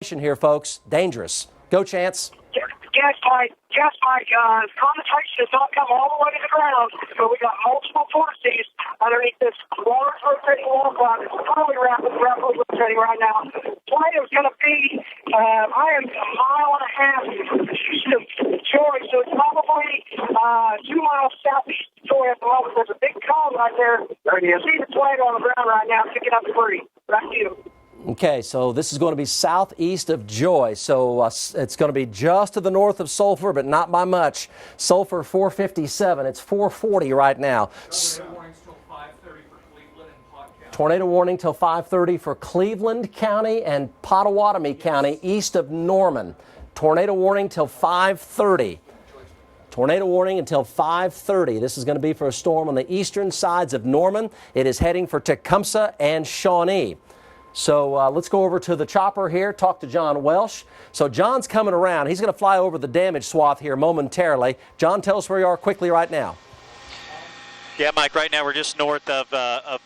situation here, folks. Dangerous. Go, Chance. Yes, Mike. Concentration has not come all the way to the ground, but we got multiple forces underneath this large rotating wall cloud. It's really rapidly rotating right now. Tornado is going to be, I am a mile and a half east of Joy, so it's probably 2 miles southeast of Joy at the moment. There's a big cone right there. You see the tornado on the ground right now, picking up debris. Back to you. Okay, so this is going to be southeast of Joy, so it's going to be just to the north of Sulphur, but not by much. Sulphur 457, it's 440 right now. Tornado warning till 5:30 for Cleveland County and Pottawatomie County east of Norman. Tornado warning till 5:30. Tornado warning until 5:30. This is going to be for a storm on the eastern sides of Norman. It is heading for Tecumseh and Shawnee. So let's go over to the chopper here, talk to John Welsh. So John's coming around. He's going to fly over the damage swath here momentarily. John, tell us where you are quickly right now. Yeah, Mike, right now we're just north of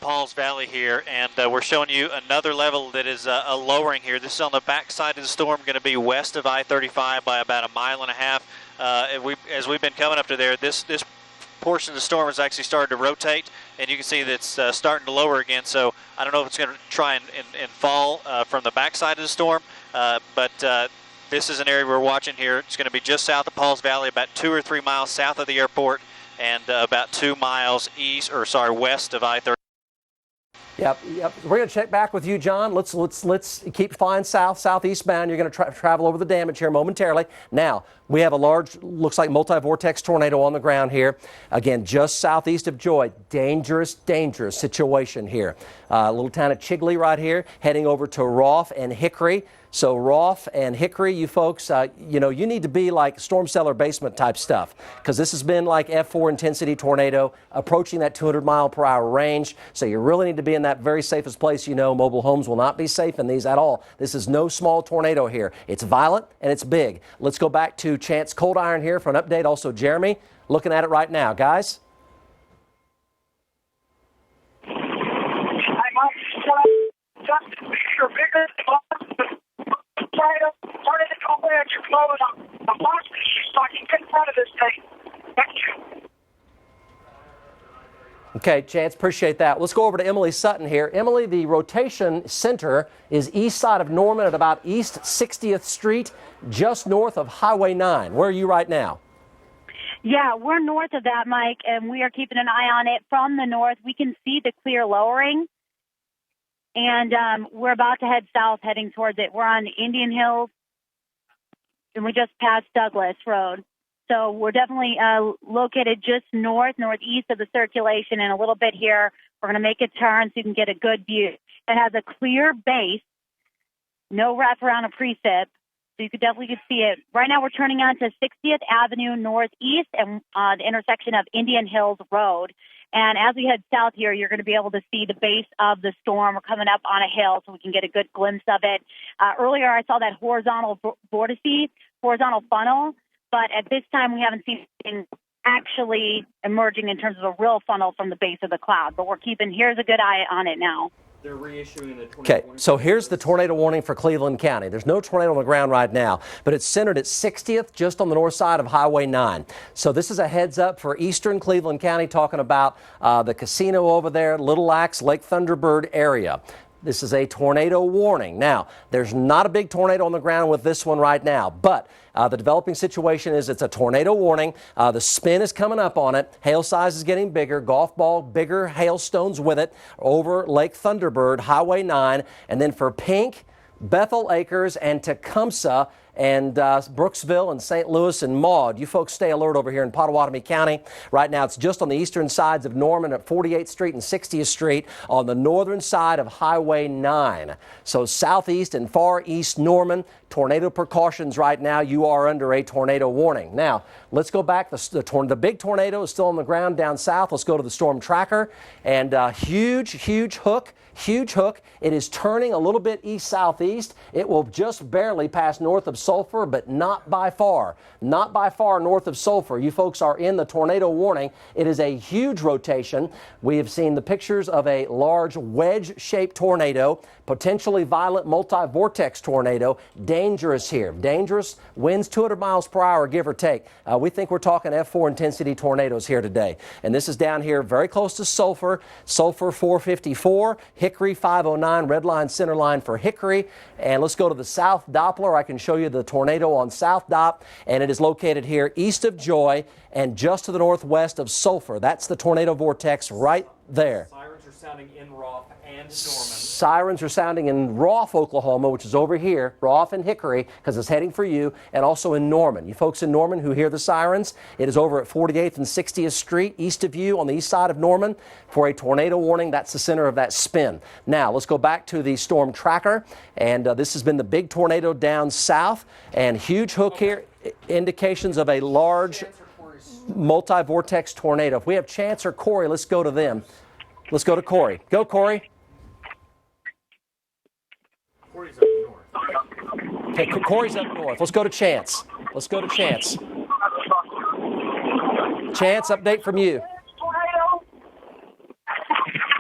Paul's Valley here, and we're showing you another level that is a lowering here. This is on the back side of the storm, going to be west of I-35 by about 1.5 miles. As we've been coming up to there, this portion of the storm has actually started to rotate, and you can see that it's starting to lower again. So I don't know if it's going to try and fall from the backside of the storm, but this is an area we're watching here. It's going to be just south of Paul's Valley, about 2 or 3 miles south of the airport, and about 2 miles west of I-30. Yep. We're going to check back with you, John. Let's keep flying southeast bound. You're going to travel over the damage here momentarily. Now, we have a large, looks like multi-vortex tornado on the ground here. Again, just southeast of Joy. Dangerous situation here. Little town of Chigley right here, heading over to Rolfe and Hickory. So Rolfe and Hickory, you folks, you need to be like storm cellar basement type stuff, because this has been like F4 intensity tornado approaching that 200 mile per hour range. So you really need to be in that very safest place. Mobile homes will not be safe in these at all. This is no small tornado here. It's violent and it's big. Let's go back to Chance Cold Iron here for an update. Also Jeremy, looking at it right now. Guys? Okay, Chance, appreciate that. Let's go over to Emily Sutton here. Emily, the rotation center is east side of Norman at about East 60th Street, just north of Highway 9. Where are you right now? Yeah, we're north of that, Mike, and we are keeping an eye on it. From the north, we can see the clear lowering, and we're about to head south, heading towards it. We're on Indian Hills, and we just passed Douglas Road. So we're definitely located just northeast of the circulation, and a little bit here. We're going to make a turn so you can get a good view. It has a clear base, no wraparound or precip, so you could definitely see it. Right now we're turning onto 60th Avenue Northeast and the intersection of Indian Hills Road. And as we head south here, you're going to be able to see the base of the storm. We're coming up on a hill so we can get a good glimpse of it. Earlier I saw that horizontal vortice, horizontal funnel. But at this time, we haven't seen anything actually emerging in terms of a real funnel from the base of the cloud. But here's a good eye on it now. They're reissuing the tornado warning. Okay, so here's the tornado warning for Cleveland County. There's no tornado on the ground right now, but it's centered at 60th, just on the north side of Highway 9. So this is a heads up for eastern Cleveland County, talking about the casino over there, Little Axe, Lake Thunderbird area. This is a tornado warning. Now, there's not a big tornado on the ground with this one right now, but the developing situation is it's a tornado warning. The spin is coming up on it. Hail size is getting bigger. Golf ball, bigger hailstones with it over Lake Thunderbird, Highway 9. And then for Pink, Bethel Acres, and Tecumseh, and Brooksville and St. Louis and Maud. You folks stay alert over here in Pottawatomie County. Right now it's just on the eastern sides of Norman at 48th Street and 60th Street on the northern side of Highway 9. So southeast and far east Norman, tornado precautions right now. You are under a tornado warning. Now, let's go back. The big tornado is still on the ground down south. Let's go to the storm tracker. And huge hook. It is turning a little bit east-southeast. It will just barely pass north of Sulphur, but not by far. Not by far north of Sulphur. You folks are in the tornado warning. It is a huge rotation. We have seen the pictures of a large wedge-shaped tornado potentially violent multi-vortex tornado, dangerous here. Dangerous, winds 200 miles per hour, give or take. We think we're talking F4 intensity tornadoes here today. And this is down here very close to Sulphur, Sulphur 454, Hickory 509, red line, center line for Hickory. And let's go to the South Doppler. I can show you the tornado on South Dop, and it is located here east of Joy and just to the northwest of Sulphur. That's the tornado vortex right there. Sirens are sounding in Roth and Norman. Sirens are sounding in Roth, Oklahoma, which is over here, Roth and Hickory, because it's heading for you, and also in Norman. You folks in Norman who hear the sirens, it is over at 48th and 60th Street, east of you, on the east side of Norman, for a tornado warning. That's the center of that spin. Now, let's go back to the storm tracker, and this has been the big tornado down south, and huge hook here, indications of a large multi-vortex tornado. If we have Chance or Corey, let's go to them. Let's go to Corey. Go, Corey. Corey's up north. Okay, Corey's up north. Let's go to Chance. Let's go to Chance. Chance, update from you. Tornado.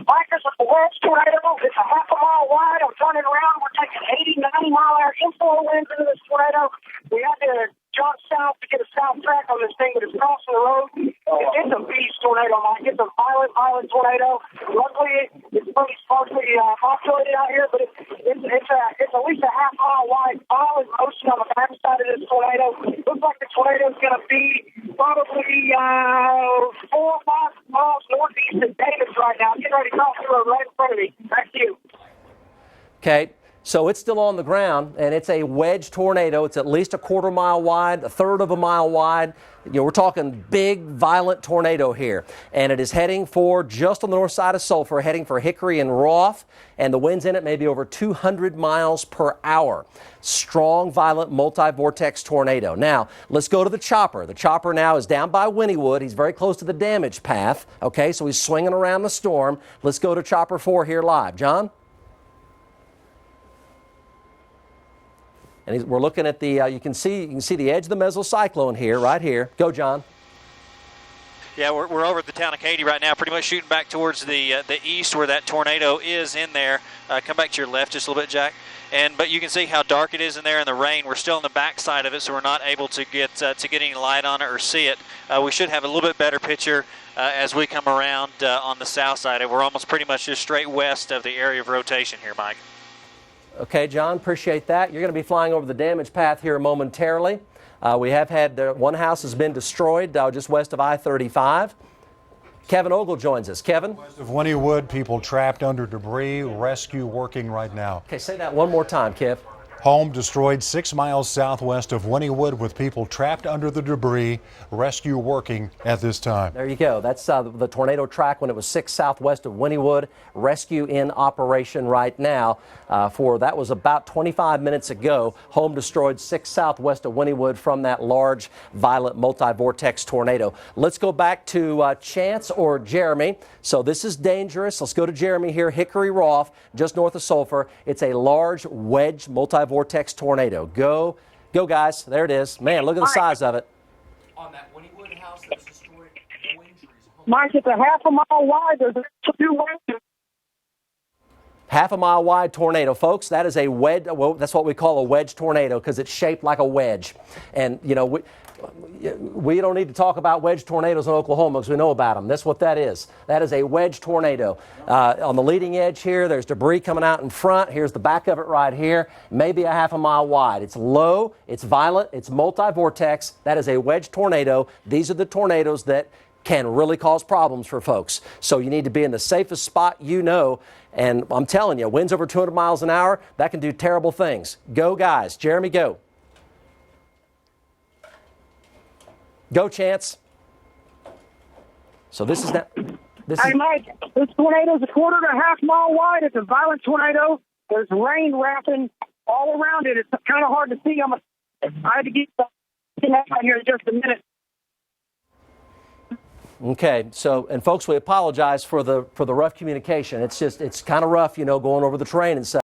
Mike, this is a wedge tornado. It's a half a mile wide. I'm turning around. We're taking 80, 90 mile an hour inflow winds into this tornado. We had to jump south to get a south track on this thing, but it's crossing the road. It's a beast tornado, Mike. It's a violent, violent tornado. Luckily, it's pretty sparsely populated out here, but it's at least a half mile wide. Violent motion on the backside of this tornado. Looks like the tornado is going to be probably 4 or 5 miles northeast of Davis right now. Getting ready to cross the road right in front of me. Back to you. Okay. So it's still on the ground, and it's a wedge tornado. It's at least a quarter mile wide, a third of a mile wide. You know, we're talking big, violent tornado here. And it is heading for just on the north side of Sulphur, heading for Hickory and Roth. And the winds in it may be over 200 miles per hour. Strong, violent, multi-vortex tornado. Now, let's go to the chopper. The chopper now is down by Wynnewood. He's very close to the damage path. Okay, so he's swinging around the storm. Let's go to Chopper 4 here live. John? And we're looking at the, you can see the edge of the mesocyclone here, right here. Go, John. Yeah, we're over at the town of Katy right now, pretty much shooting back towards the east where that tornado is in there. Come back to your left just a little bit, Jack. But you can see how dark it is in there in the rain. We're still on the back side of it, so we're not able to get any light on it or see it. We should have a little bit better picture as we come around on the south side. We're almost pretty much just straight west of the area of rotation here, Mike. Okay, John, appreciate that. You're going to be flying over the damage path here momentarily. We have had one house has been destroyed just west of I-35. Kevin Ogle joins us. Kevin? West of Wynnewood, people trapped under debris, rescue working right now. Okay, say that one more time, Kev. Home destroyed 6 miles southwest of Wynnewood with people trapped under the debris, rescue working at this time. There you go. That's the tornado track when it was 6 southwest of Wynnewood. Rescue in operation right now. That was about 25 minutes ago. Home destroyed 6 southwest of Wynnewood from that large, violent multi-vortex tornado. Let's go back to Chance or Jeremy. So this is dangerous. Let's go to Jeremy here. Hickory Roth, just north of Sulphur. It's a large wedge multi-vortex tornado. Go, guys. There it is. Man, look at the size of it. On that Wynnewood house that was destroyed, no injuries. Mike, it's a half a mile wide. There's 2 winds. Half a mile wide tornado, folks. That is a wedge. Well, that's what we call a wedge tornado because it's shaped like a wedge. And, you know, we don't need to talk about wedge tornadoes in Oklahoma because we know about them. That's what that is. That is a wedge tornado. On the leading edge here, there's debris coming out in front. Here's the back of it right here. Maybe a half a mile wide. It's low, it's violent, it's multi-vortex. That is a wedge tornado. These are the tornadoes that can really cause problems for folks. So you need to be in the safest spot you know. And I'm telling you, winds over 200 miles an hour, that can do terrible things. Go, guys. Jeremy, go. Go, Chance. So this is that. Hey, Mike, this tornado is a quarter to a half mile wide. It's a violent tornado. There's rain wrapping all around it. It's kind of hard to see. I had to get out here in just a minute. Okay, so, and folks, we apologize for the rough communication. It's kind of rough, you know, going over the terrain and stuff.